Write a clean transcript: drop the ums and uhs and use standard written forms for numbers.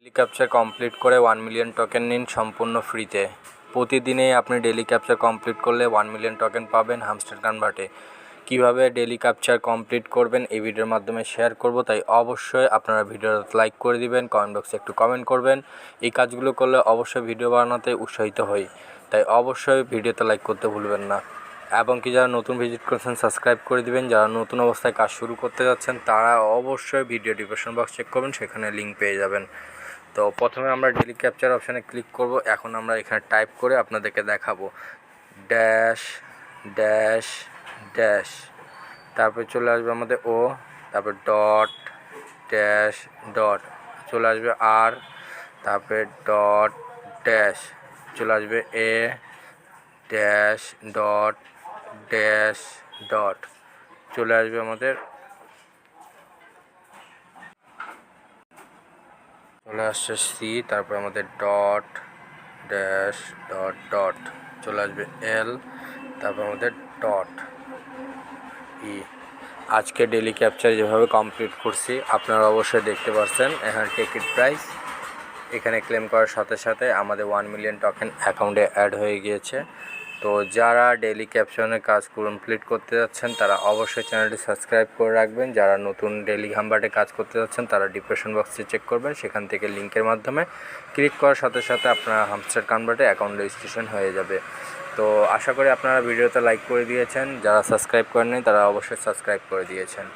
Daily capture complete করে 1 million token নিন সম্পূর্ণ ফ্রিতে। প্রতিদিনেই আপনি ডেলি ক্যাপচার কমপ্লিট করলে 1 মিলিয়ন টোকেন পাবেন হামস্টার কনভার্টে। কীভাবে ডেলি ক্যাপচার কমপ্লিট করবেন এই ভিডিওর মাধ্যমে শেয়ার করব, তাই অবশ্যই আপনারা ভিডিওটা লাইক করে দিবেন, কমেন্ট বক্সে একটু কমেন্ট করবেন। এই কাজগুলো করলে অবশ্যই ভিডিও বানাতে উৎসাহিত হই, তাই অবশ্যই ভিডিওতে লাইক করতে ভুলবেন না। এবং কি যারা নতুন ভিজিট করছেন সাবস্ক্রাইব করে দিবেন। যারা নতুন অবস্থায় কাজ শুরু করতে যাচ্ছেন তারা অবশ্যই ভিডিও ডিসক্রিপশন বক্স চেক করবেন, সেখানে লিঙ্ক পেয়ে যাবেন। তো প্রথমে আমরা ডেলি ক্যাপচার অপশানে ক্লিক করব। এখন আমরা এখানে টাইপ করে আপনাদেরকে দেখাবো ড্যাশ ড্যাশ ড্যাশ, তারপর চলে আসবে আমাদের ও, তারপর ডট ড্যাশ ডট, চলে আসবে আর, তারপরে ডট ড্যাশ, চলে আসবে a dash dot dash dot, চলে আসবে আমাদের চলে আসছে সি, তারপর আমাদের ডট ড্যাশ ডট ডট, চলে আসবে এল, তারপর আমাদের ডট ই। আজকে ডেলি ক্যাপচার যেভাবে কমপ্লিট করছি আপনারা অবশ্যই দেখতে পাচ্ছেন। এখানে টিকিট প্রাইস এখানে ক্লেম করার সাথে সাথে আমাদের 1 মিলিয়ন টোকেন অ্যাকাউন্টে অ্যাড হয়ে গিয়েছে। তো যারা ডেলি ক্যাপশনের কাজ কমপ্লিট করতে যাচ্ছেন তারা অবশ্যই চ্যানেলটি সাবস্ক্রাইব করে রাখবেন। যারা নতুন ডেলি হামবাটে কাজ করতে যাচ্ছেন তারা ডিসক্রিপশন বক্সে চেক করবেন, সেখান থেকে লিঙ্কের মাধ্যমে ক্লিক করার সাথে সাথে আপনার হামস্টার কনভার্টে অ্যাকাউন্ট রেজিস্ট্রেশন হয়ে যাবে। তো আশা করি আপনারা ভিডিওতে লাইক করে দিয়েছেন, যারা সাবস্ক্রাইব করেননি তারা অবশ্যই সাবস্ক্রাইব করে দিয়েছেন।